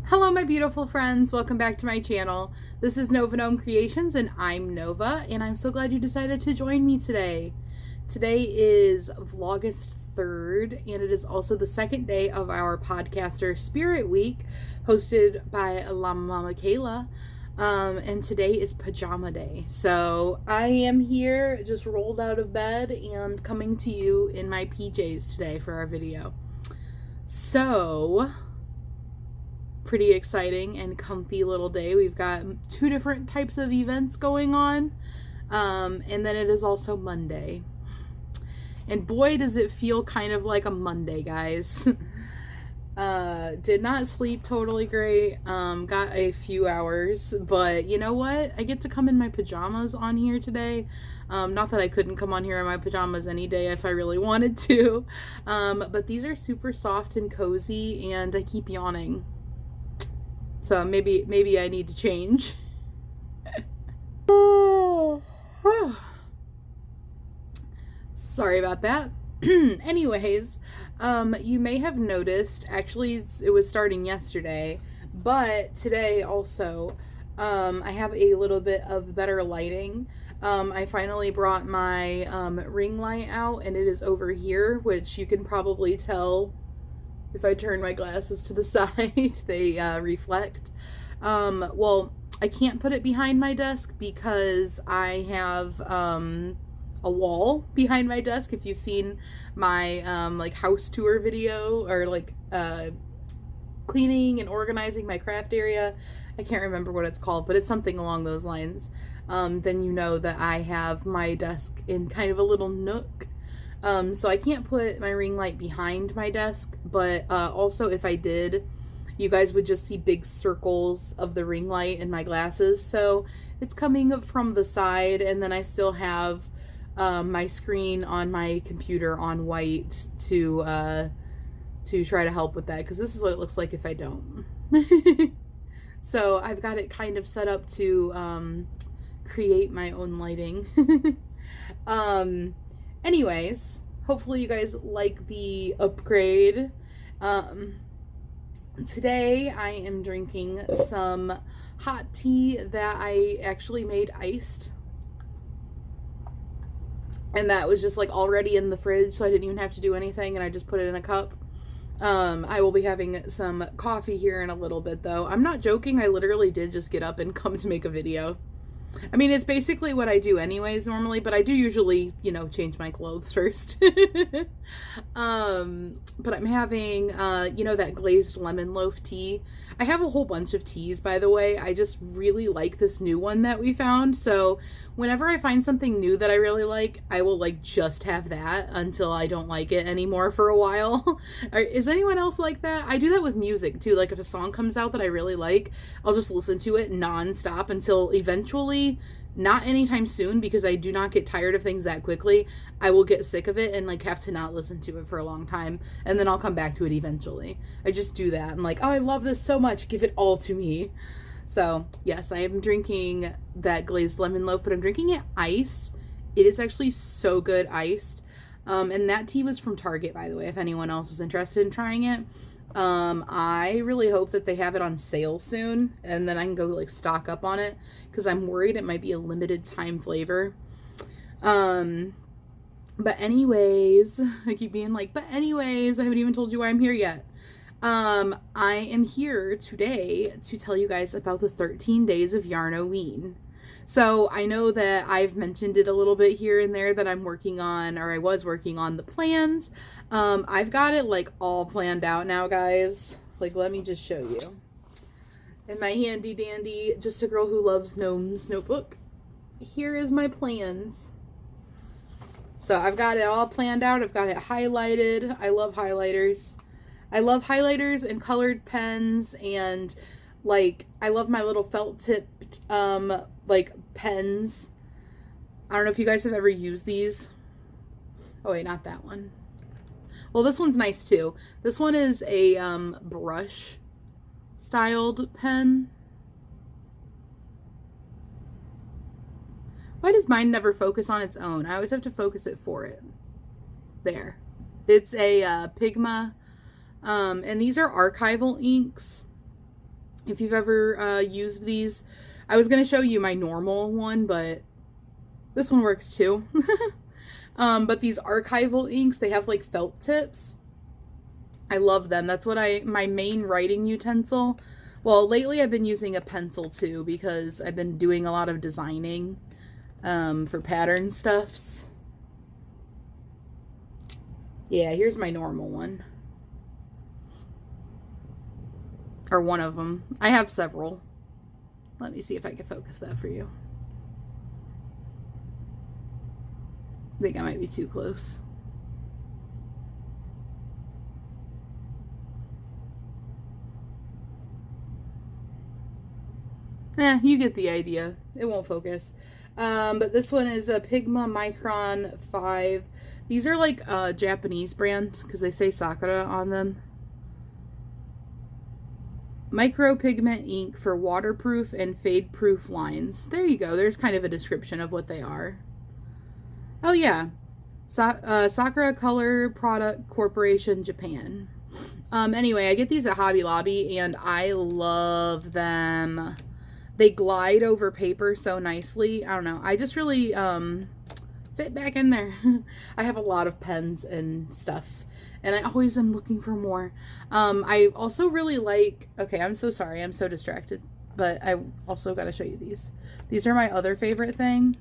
Hello my beautiful friends, welcome back to my channel. This is Nova Gnome Creations and I'm Nova, and I'm so glad you decided to join me today. Today is Vlogust 3rd, and it is also the second day of our podcaster Spirit Week, hosted by Llama Mama Kayla. And today is pajama day. So I am here just rolled out of bed and coming to you in my PJs today for our video. So pretty exciting and comfy little day. We've got 2 different types of events going on. And then it is also Monday. And boy, does it feel kind of like a Monday, guys. Did not sleep totally great. Got a few hours, but you know what? I get to come in my pajamas on here today. Not that I couldn't come on here in my pajamas any day if I really wanted to. But these are super soft and cozy, and I keep yawning. So maybe I need to change. Sorry about that. Anyways, you may have noticed, actually it was starting yesterday, but today also, I have a little bit of better lighting. I finally brought my ring light out, and it is over here, which you can probably tell if I turn my glasses to the side, they reflect. Well, I can't put it behind my desk because I have a wall behind my desk. If you've seen my like house tour video, or like cleaning and organizing my craft area, I can't remember what it's called, but it's something along those lines. Then you know that I have my desk in kind of a little nook. So I can't put my ring light behind my desk, but also if I did, you guys would just see big circles of the ring light in my glasses. So it's coming from the side, and then I still have my screen on my computer on white to try to help with that, because this is what it looks like if I don't. So I've got it kind of set up to create my own lighting. Anyways, hopefully you guys like the upgrade. Today I am drinking some hot tea that I actually made iced. And that was just like already in the fridge, so I didn't even have to do anything, and I just put it in a cup. I will be having some coffee here in a little bit though. I'm not joking, I literally did just get up and come to make a video. I mean, it's basically what I do anyways normally, but I do usually, you know, change my clothes first. But I'm having, you know, that glazed lemon loaf tea. I have a whole bunch of teas, by the way. I just really like this new one that we found. So whenever I find something new that I really like, I will like just have that until I don't like it anymore for a while. Is anyone else like that? I do that with music too. Like if a song comes out that I really like, I'll just listen to it nonstop until eventually, not anytime soon, because I do not get tired of things that quickly, I will get sick of it and like have to not listen to it for a long time, and then I'll come back to it eventually. I just do that. I'm like, oh, I love this so much, give it all to me. So yes, I am drinking that glazed lemon loaf, but I'm drinking it iced. It is actually so good iced. And that tea was from Target, by the way, if anyone else was interested in trying it. I really hope that they have it on sale soon, and then I can go like stock up on it, because I'm worried it might be a limited time flavor. But anyways, I keep being like, but anyways, I haven't even told you why I'm here yet. I am here today to tell you guys about the 13 days of Yarn-O-Ween. So I know that I've mentioned it a little bit here and there that I'm working on, or I was working on the plans. I've got it like all planned out now, guys. Like, let me just show you. In my handy dandy, just a girl who loves gnomes notebook, here is my plans. So I've got it all planned out. I've got it highlighted. I love highlighters. I love highlighters and colored pens, and like I love my little felt tipped like pens. I don't know if you guys have ever used these. Oh wait, not that one. Well, this one's nice too. This one is a brush styled pen. Why does mine never focus on its own? I always have to focus it for it. There. It's a Pigma, and these are archival inks. If you've ever used these, I was going to show you my normal one, but this one works too. But these archival inks, they have like felt tips. I love them. That's what my main writing utensil. Well, lately I've been using a pencil too because I've been doing a lot of designing for pattern stuffs. Yeah, here's my normal one. Or one of them. I have several. Let me see if I can focus that for you. I think I might be too close. You get the idea. It won't focus. But this one is a Pigma Micron 5. These are like a Japanese brand because they say Sakura on them. Micro pigment ink for waterproof and fade-proof lines. There you go. There's kind of a description of what they are. Oh yeah. Sakura Color Product Corporation, Japan. Anyway, I get these at Hobby Lobby and I love them. They glide over paper so nicely. I don't know. I just really fit back in there. I have a lot of pens and stuff, and I always am looking for more. I also really like, okay, I'm so sorry. I'm so distracted, but I also got to show you these. These are my other favorite thing.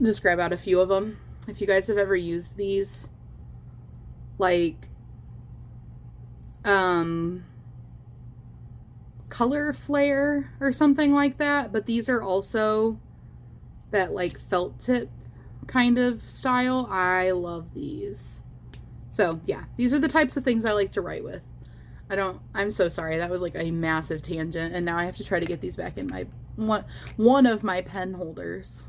Just grab out a few of them. If you guys have ever used these, like, Color Flare or something like that, but these are also that like felt tip kind of style. I love these. So yeah, these are the types of things I like to write with. I'm so sorry. That was like a massive tangent, and now I have to try to get these back in my one of my pen holders.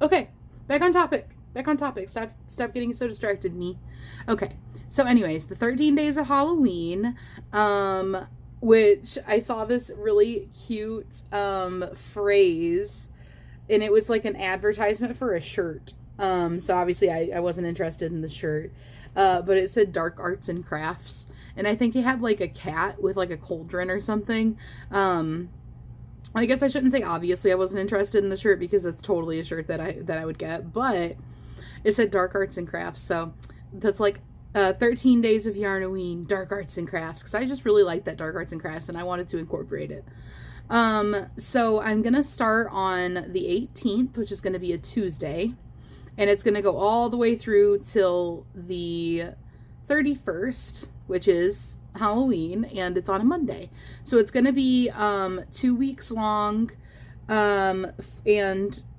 Okay, back on topic. Stop getting so distracted, me. Okay, so anyways, the 13 days of Halloween, which I saw this really cute phrase, and it was like an advertisement for a shirt. So obviously I wasn't interested in the shirt, but it said Dark Arts and Crafts, and I think it had like a cat with like a cauldron or something. I guess I shouldn't say obviously I wasn't interested in the shirt because it's totally a shirt that I would get, but it said Dark Arts and Crafts, so that's like 13 days of Yarn-O-Ween, Dark Arts and Crafts, because I just really like that Dark Arts and Crafts and I wanted to incorporate it. So I'm going to start on the 18th, which is going to be a Tuesday, and it's going to go all the way through till the 31st, which is Halloween, and it's on a Monday. So it's going to be 2 weeks long,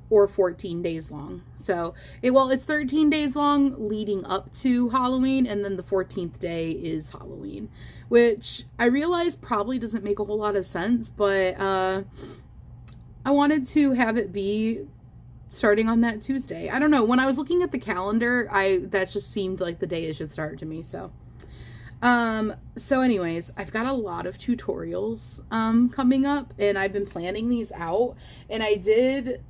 or 14 days long. So it's 13 days long leading up to Halloween, and then the 14th day is Halloween, which I realize probably doesn't make a whole lot of sense, but I wanted to have it be starting on that Tuesday. I don't know, when I was looking at the calendar, that just seemed like the day it should start to me. So anyways, I've got a lot of tutorials coming up, and I've been planning these out, and I did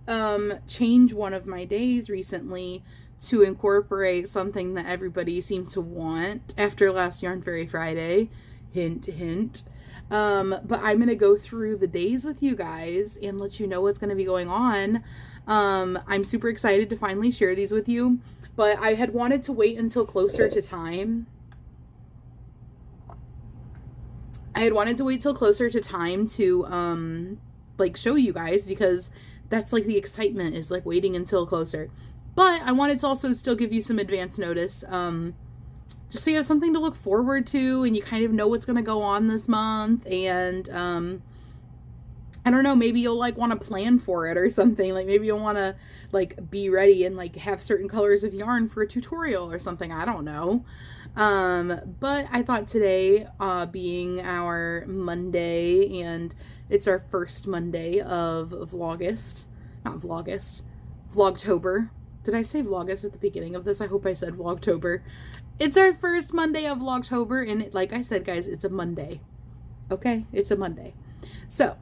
change one of my days recently to incorporate something that everybody seemed to want after last Yarn Fairy Friday. Hint, hint. But I'm going to go through the days with you guys and let you know what's going to be going on. I'm super excited to finally share these with you, but I had wanted to wait until closer to time. To like show you guys, because that's like the excitement, is like waiting until closer. But I wanted to also still give you some advance notice, just so you have something to look forward to and you kind of know what's going to go on this month. And I don't know, maybe you'll like want to plan for it or something. Like maybe you'll want to like be ready and like have certain colors of yarn for a tutorial or something. I don't know. But I thought today, being our Monday, and it's our first Monday of Vlogtober. Did I say Vlogust at the beginning of this? I hope I said Vlogtober. It's our first Monday of Vlogtober, and like I said, guys, it's a Monday. Okay? It's a Monday. So,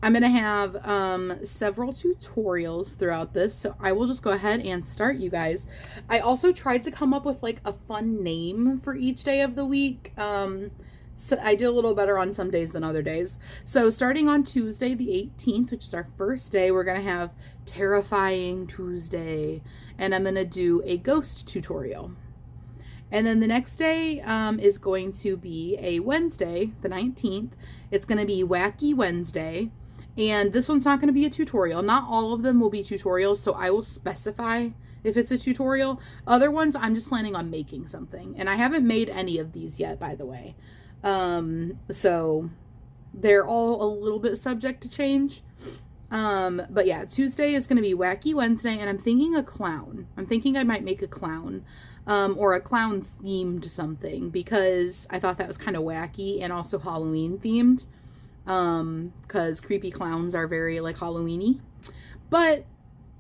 I'm going to have several tutorials throughout this, so I will just go ahead and start, you guys. I also tried to come up with like a fun name for each day of the week. So I did a little better on some days than other days. So starting on Tuesday the 18th, which is our first day, we're going to have Terrifying Tuesday, and I'm going to do a ghost tutorial. And then the next day is going to be a Wednesday, the 19th. It's going to be Wacky Wednesday. And this one's not going to be a tutorial. Not all of them will be tutorials, so I will specify if it's a tutorial. Other ones, I'm just planning on making something. And I haven't made any of these yet, by the way. So they're all a little bit subject to change. But yeah, Tuesday is going to be Wacky Wednesday, and I'm thinking a clown. I'm thinking I might make a clown, or a clown themed something, because I thought that was kind of wacky and also Halloween themed. Because creepy clowns are very like Halloween-y. But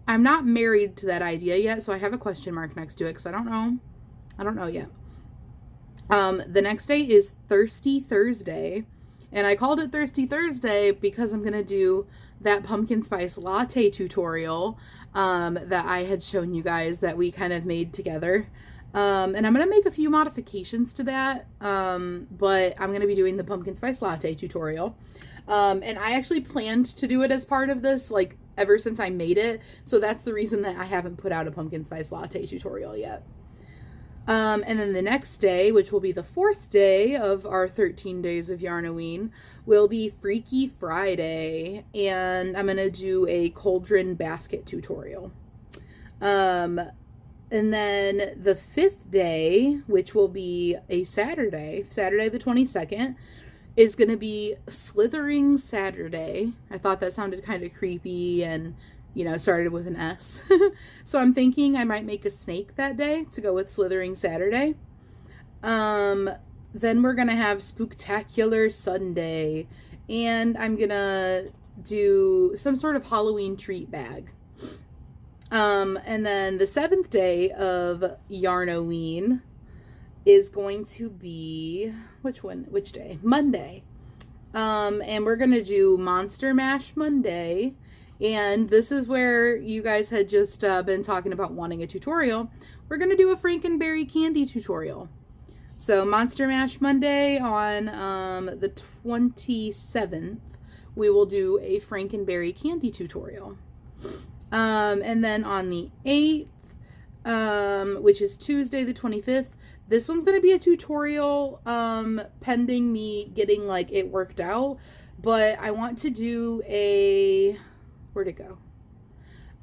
I'm not married to that idea yet, so I have a question mark next to it because I don't know yet. The next day is Thirsty Thursday, and I called it Thirsty Thursday because I'm gonna do that pumpkin spice latte tutorial that I had shown you guys that we kind of made together. And I'm going to make a few modifications to that, but I'm going to be doing the pumpkin spice latte tutorial. And I actually planned to do it as part of this, like, ever since I made it, so that's the reason that I haven't put out a pumpkin spice latte tutorial yet. And then the next day, which will be the 4th day of our 13 days of Yarn-O-Ween, will be Freaky Friday, and I'm going to do a cauldron basket tutorial. And then the 5th day, which will be a Saturday the 22nd, is going to be Slithering Saturday. I thought that sounded kind of creepy and, you know, started with an S. So I'm thinking I might make a snake that day to go with Slithering Saturday. Then we're going to have Spooktacular Sunday, and I'm going to do some sort of Halloween treat bag. And then the 7th day of Yarn-O-Ween is going to be, which day? Monday. And we're going to do Monster Mash Monday. And this is where you guys had just been talking about wanting a tutorial. We're going to do a Frankenberry candy tutorial. So Monster Mash Monday on the 27th, we will do a Frankenberry candy tutorial. And then on the 8th, which is Tuesday the 25th, this one's going to be a tutorial, pending me getting, like, it worked out, but I want to do a, where'd it go?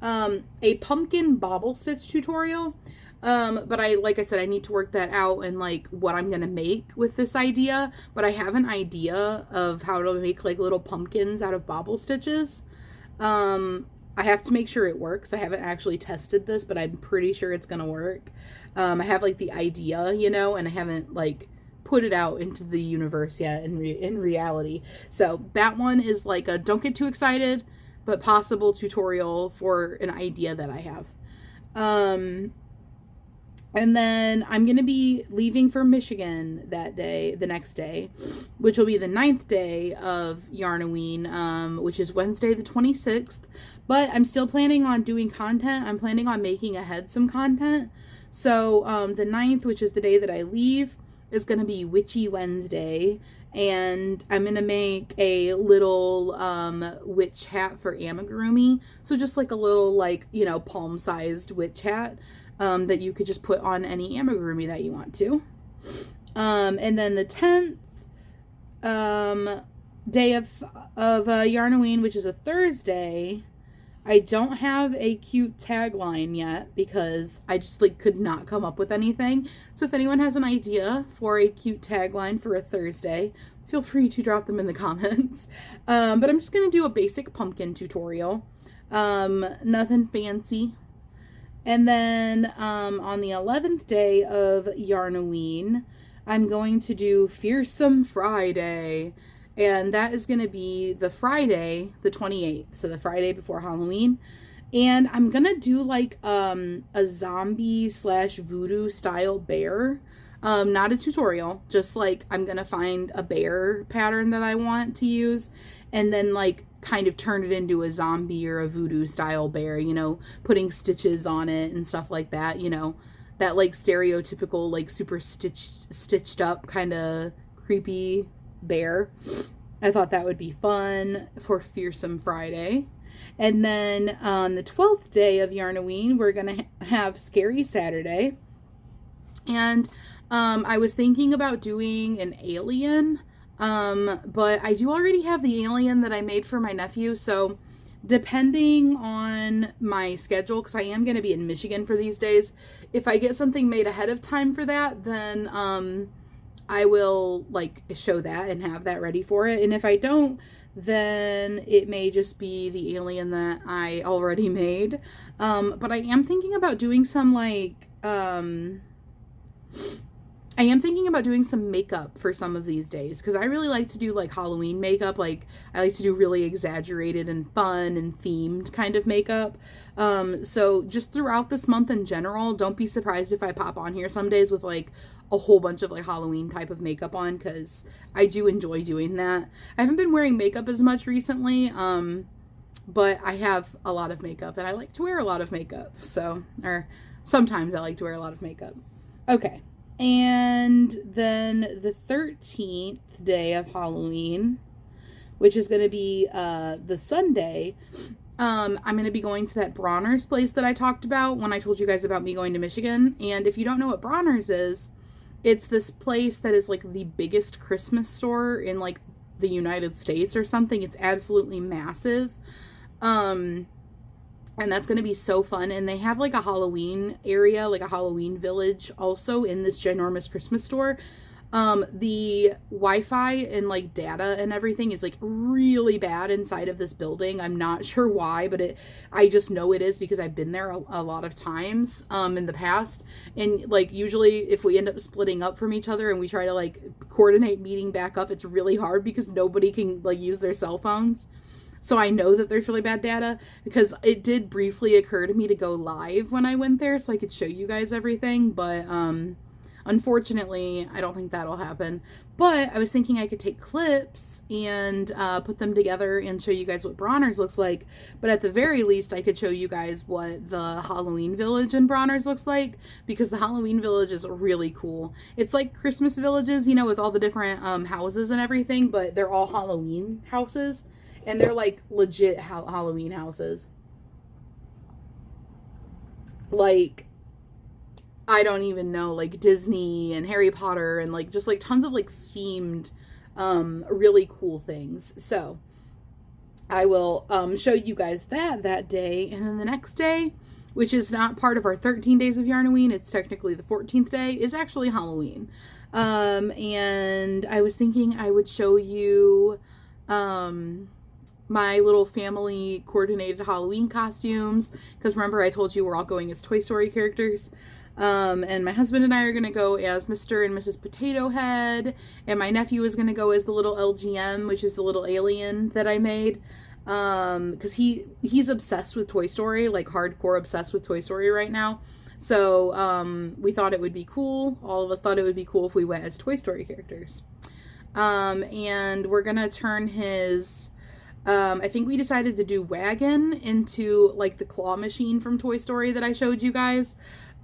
A pumpkin bobble stitch tutorial, but like I said, I need to work that out and, like, what I'm going to make with this idea, but I have an idea of how to make, like, little pumpkins out of bobble stitches. I have to make sure it works. I haven't actually tested this, but I'm pretty sure it's going to work. I have, like, the idea, you know, and I haven't, like, put it out into the universe yet in reality. So that one is like a don't get too excited, but possible tutorial for an idea that I have. And then I'm going to be leaving for Michigan that day, the next day, which will be the 9th day of Yarn-O-Ween, which is Wednesday the 26th. But I'm still planning on doing content. I'm planning on making ahead some content. So the 9th, which is the day that I leave, is going to be Witchy Wednesday. And I'm going to make a little witch hat for amigurumi. So just like a little, like, you know, palm-sized witch hat. That you could just put on any amigurumi that you want to. And then the 10th day of Yarn-O-Ween, which is a Thursday, I don't have a cute tagline yet because I just, like, could not come up with anything. So if anyone has an idea for a cute tagline for a Thursday, feel free to drop them in the comments. But I'm just going to do a basic pumpkin tutorial. Nothing fancy. And then on the 11th day of Yarn-O-Ween, I'm going to do Fearsome Friday. And that is going to be the Friday, the 28th. So the Friday before Halloween. And I'm going to do, like, a zombie / voodoo style bear. Not a tutorial. Just, like, I'm going to find a bear pattern that I want to use. And then, like, kind of turn it into a zombie or a voodoo style bear, you know, putting stitches on it and stuff like that, you know, that like stereotypical, like super stitched up kind of creepy bear. I thought that would be fun for Fearsome Friday. And then on the 12th day of Yarn-O-Ween, we're going to have Scary Saturday. And I was thinking about doing an alien, but I do already have the alien that I made for my nephew. So depending on my schedule, because I am going to be in Michigan for these days, if I get something made ahead of time for that, then I will like show that and have that ready for it. And if I don't, then it may just be the alien that I already made. But I am thinking about doing some like, I am thinking about doing some makeup for some of these days, because I really like to do like Halloween makeup. Like I like to do really exaggerated and fun and themed kind of makeup. So just throughout this month in general, don't be surprised if I pop on here some days with like a whole bunch of like Halloween type of makeup on, because I do enjoy doing that. I haven't been wearing makeup as much recently, but I have a lot of makeup and I like to wear a lot of makeup. So, or sometimes I like to wear a lot of makeup. Okay. And then the 13th day of Halloween, which is going to be the Sunday, I'm going to be going to that Bronner's place that I talked about when I told you guys about me going to Michigan. And if you don't know what Bronner's is, it's this place that is like the biggest Christmas store in like the United States or something. It's absolutely massive. And that's going to be so fun. And they have like a Halloween area, like a Halloween village also in this ginormous Christmas store. The Wi-Fi and like data and everything is like really bad inside of this building. I'm not sure why, but I just know it is because I've been there a lot of times, in the past. And like usually if we end up splitting up from each other and we try to like coordinate meeting back up, it's really hard because nobody can like use their cell phones. So I know that there's really bad data, because it did briefly occur to me to go live when I went there so I could show you guys everything. But unfortunately, I don't think that'll happen. But I was thinking I could take clips and put them together and show you guys what Bronner's looks like. But at the very least, I could show you guys what the Halloween village in Bronner's looks like, because the Halloween village is really cool. It's like Christmas villages, you know, with all the different houses and everything, but they're all Halloween houses. And they're like legit Halloween houses. Like, I don't even know, like Disney and Harry Potter and like just like tons of like themed, really cool things. So I will show you guys that day. And then the next day, which is not part of our 13 days of Yarn-O-Ween, it's technically the 14th day, is actually Halloween. And I was thinking I would show you, my little family coordinated Halloween costumes, because remember I told you we're all going as Toy Story characters. And my husband and I are going to go as Mr. and Mrs. Potato Head, and my nephew is going to go as the little LGM, which is the little alien that I made, because he's obsessed with Toy Story, like hardcore obsessed with Toy Story right now. So we thought it would be cool, all of us thought it would be cool if we went as Toy Story characters. And we're going to turn his... I think we decided to do Wagon into like the claw machine from Toy Story that I showed you guys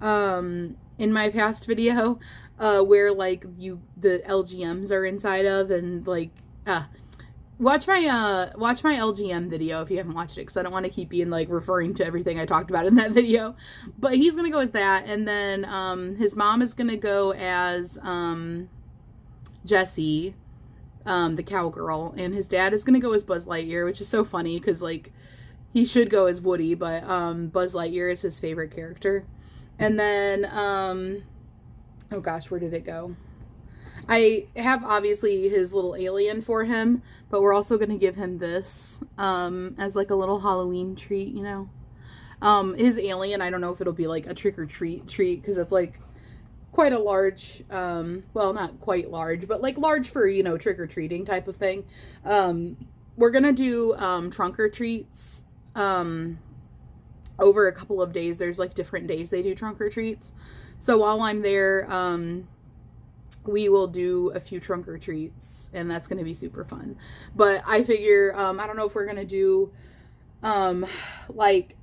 in my past video, where like the LGMs are inside of, and like watch my LGM video if you haven't watched it, because I don't want to keep being like referring to everything I talked about in that video. But he's gonna go as that, and then his mom is gonna go as Jessie, the cowgirl, and his dad is gonna go as Buzz Lightyear, which is so funny because like he should go as Woody, but Buzz Lightyear is his favorite character. And then oh gosh, where did it go? I have obviously his little alien for him, but we're also gonna give him this as like a little Halloween treat, you know. His alien, I don't know if it'll be like a trick-or-treat treat, because it's like quite a large, well, not quite large, but like large for, you know, trick-or-treating type of thing. We're gonna do trunk or treats over a couple of days. There's like different days they do trunk or treats. So while I'm there, we will do a few trunk or treats, and that's going to be super fun. But I figure, I don't know if we're going to do, like,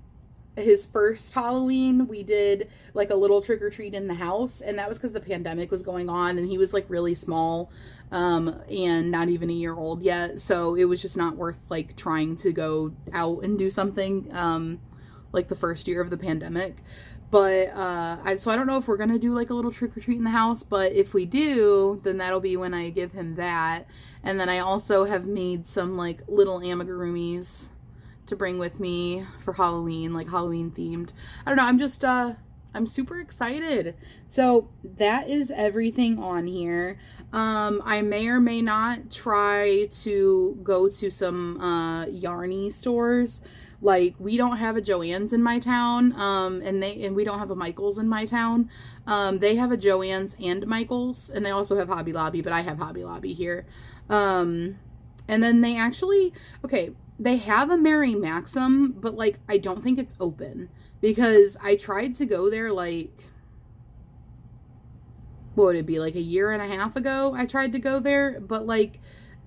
his first Halloween, we did like a little trick or treat in the house, and that was because the pandemic was going on and he was like really small, and not even a year old yet, so it was just not worth like trying to go out and do something like the first year of the pandemic. But so I don't know if we're gonna do like a little trick or treat in the house, but if we do, then that'll be when I give him that. And then I also have made some like little amigurumis to bring with me for Halloween, like Halloween themed. I don't know, I'm just I'm super excited. So that is everything on here. I may or may not try to go to some Yarny stores. Like, we don't have a Joann's in my town, and we don't have a Michael's in my town. They have a Joann's and Michael's, and they also have Hobby Lobby, but I have Hobby Lobby here. And then they actually, okay, they have a Mary Maxim, but like, I don't think it's open, because I tried to go there like, what would it be, like a year and a half ago I tried to go there, but like,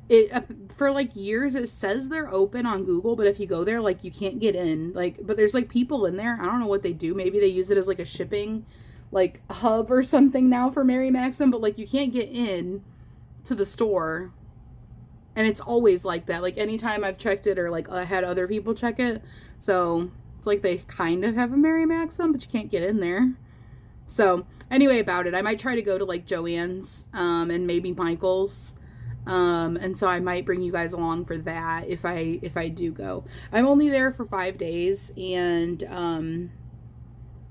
it for like years it says they're open on Google, but if you go there, like, you can't get in, like, but there's like people in there. I don't know what they do. Maybe they use it as like a shipping like hub or something now for Mary Maxim, but like, you can't get in to the store. And it's always like that. Like, anytime I've checked it, or like I had other people check it. So it's like they kind of have a Mary Maxim, but you can't get in there. So anyway, about it, I might try to go to like Joann's and maybe Michael's. And so I might bring you guys along for that if I do go. I'm only there for 5 days, and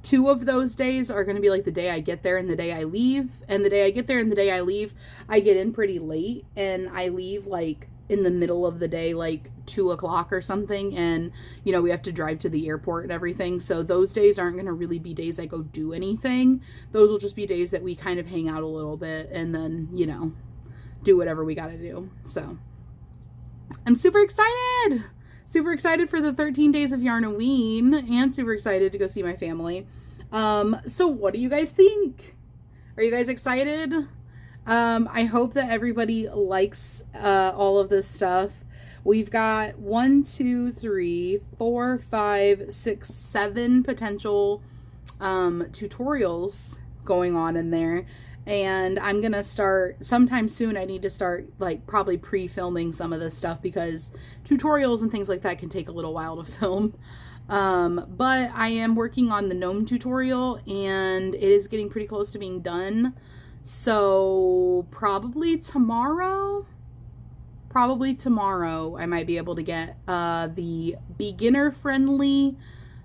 2 of those days are going to be like the day I get there and the day I leave. And the day I get there and the day I leave, I get in pretty late, and I leave like in the middle of the day, like 2 o'clock or something. And, you know, we have to drive to the airport and everything. So those days aren't going to really be days I go do anything. Those will just be days that we kind of hang out a little bit and then, you know, do whatever we got to do. So I'm super excited. Super excited for the 13 days of Yarn-O-Ween, and super excited to go see my family. So what do you guys think? Are you guys excited? I hope that everybody likes all of this stuff. We've got 1, 2, 3, 4, 5, 6, 7 potential tutorials going on in there. And I'm going to start sometime soon. I need to start like probably pre-filming some of this stuff, because tutorials and things like that can take a little while to film. But I am working on the gnome tutorial, and it is getting pretty close to being done. So probably tomorrow I might be able to get the beginner-friendly,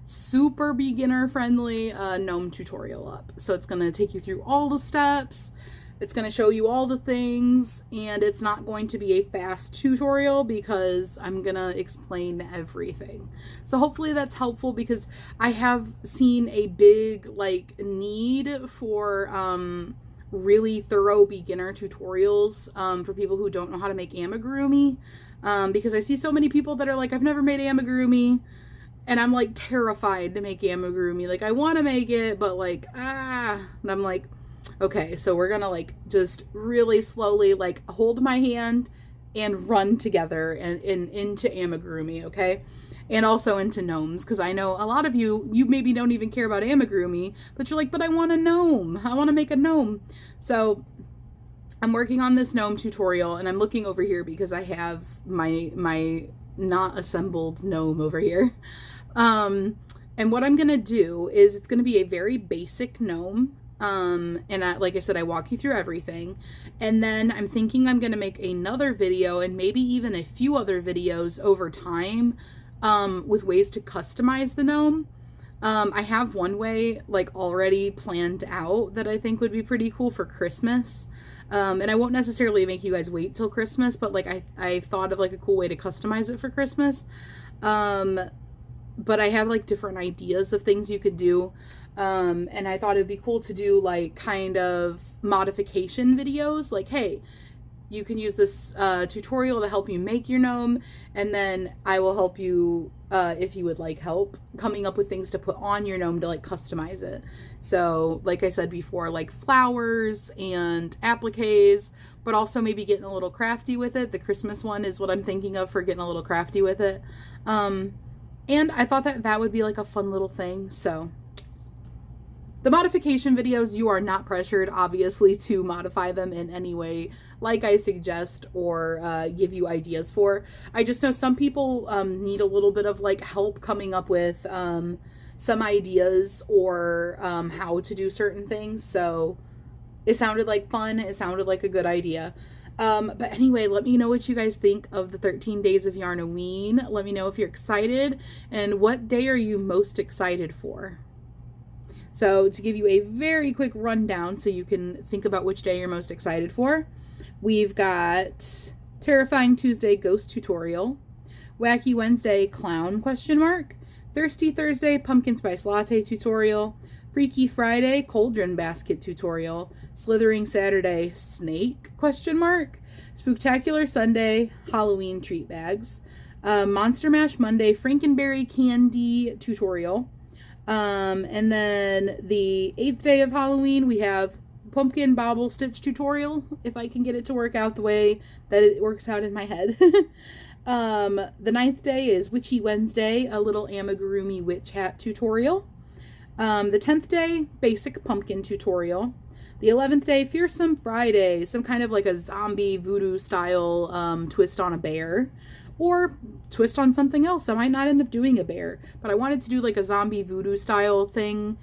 super beginner-friendly gnome tutorial up. So it's going to take you through all the steps. It's going to show you all the things, and it's not going to be a fast tutorial because I'm going to explain everything. So hopefully that's helpful, because I have seen a big like need for really thorough beginner tutorials for people who don't know how to make amigurumi, because I see so many people that are like, I've never made amigurumi, and I'm like terrified to make amigurumi. Like, I want to make it, but like, and I'm like, okay, so we're gonna like just really slowly like hold my hand and run together and into amigurumi, okay? And also into gnomes, because I know a lot of you maybe don't even care about amigurumi, but you're like, but I want a gnome. I want to make a gnome. So I'm working on this gnome tutorial, and I'm looking over here because I have my not assembled gnome over here. And what I'm gonna do is, it's gonna be a very basic gnome. And like I said, I walk you through everything, and then I'm thinking I'm gonna make another video, and maybe even a few other videos over time, with ways to customize the gnome. I have one way like already planned out that I think would be pretty cool for Christmas. And I won't necessarily make you guys wait till Christmas, but like I thought of like a cool way to customize it for Christmas. But I have like different ideas of things you could do. And I thought it'd be cool to do like kind of modification videos, like, hey, you can use this tutorial to help you make your gnome, and then I will help you if you would like help coming up with things to put on your gnome to like customize it. So like I said before, like flowers and appliques, but also maybe getting a little crafty with it. The Christmas one is what I'm thinking of for getting a little crafty with it. And I thought that that would be like a fun little thing. So the modification videos, you are not pressured, obviously, to modify them in any way like I suggest or give you ideas for. I just know some people need a little bit of like help coming up with some ideas or how to do certain things. So it sounded like fun. It sounded like a good idea. But anyway, let me know what you guys think of the 13 days of Yarn-O-Ween. Let me know if you're excited and what day are you most excited for. So to give you a very quick rundown so you can think about which day you're most excited for, we've got Terrifying Tuesday Ghost Tutorial, Wacky Wednesday Clown ? Thirsty Thursday Pumpkin Spice Latte Tutorial, Freaky Friday Cauldron Basket Tutorial, Slithering Saturday Snake ? Spooktacular Sunday Halloween Treat Bags, Monster Mash Monday Frankenberry Candy Tutorial. And then the 8th day of Halloween, we have Pumpkin Bobble Stitch Tutorial, if I can get it to work out the way that it works out in my head. The 9th day is Witchy Wednesday, a little amigurumi witch hat tutorial. The 10th day, Basic Pumpkin Tutorial. The 11th day, Fearsome Friday, some kind of like a zombie voodoo style twist on a bear. Or twist on something else. I might not end up doing a bear, but I wanted to do like a zombie voodoo style thing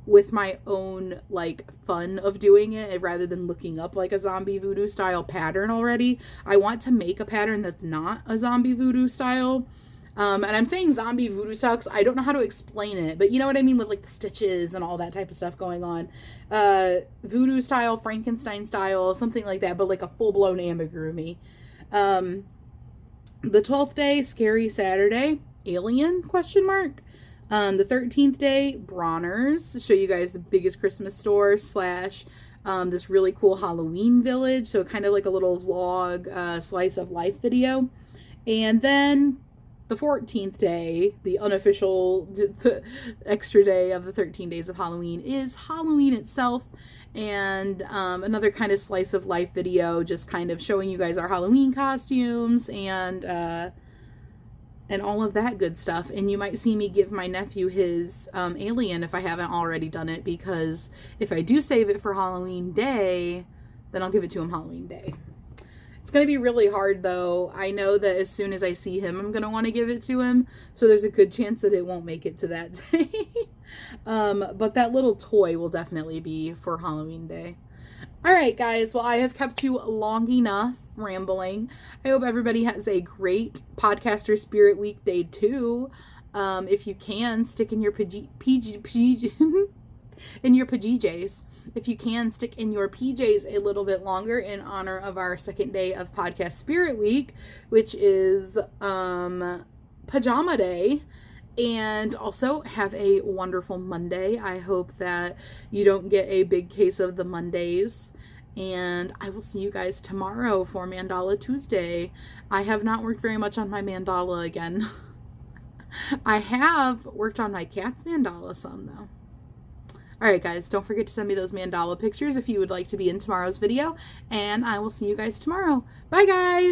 with my own like fun of doing it rather than looking up like a zombie voodoo style pattern already. I want to make a pattern that's not a zombie voodoo style. And I'm saying zombie voodoo style because I don't know how to explain it, but you know what I mean with like the stitches and all that type of stuff going on. Voodoo style, Frankenstein style, something like that, but like a full-blown amigurumi. The 12th day, Scary Saturday, Alien ? The 13th day, Bronner's, show you guys the biggest Christmas store / this really cool Halloween village. So kind of like a little vlog, slice of life video. And then the 14th day, the unofficial extra day of the 13 days of Halloween, is Halloween itself. And another kind of slice of life video, just kind of showing you guys our Halloween costumes and all of that good stuff. And you might see me give my nephew his alien if I haven't already done it, because if I do save it for Halloween Day, then I'll give it to him Halloween Day. It's going to be really hard, though. I know that as soon as I see him, I'm going to want to give it to him. So there's a good chance that it won't make it to that day. But that little toy will definitely be for Halloween Day. All right, guys. Well, I have kept you long enough rambling. I hope everybody has a great Podcaster Spirit Week Day 2. If you can, stick in your in your PJs. If you can, stick in your PJs a little bit longer in honor of our second day of Podcast Spirit Week, which is Pajama Day. And also have a wonderful Monday. I hope that you don't get a big case of the Mondays. And I will see you guys tomorrow for Mandala Tuesday. I have not worked very much on my mandala again. I have worked on my cat's mandala some, though. Alright guys, don't forget to send me those mandala pictures if you would like to be in tomorrow's video, and I will see you guys tomorrow. Bye guys!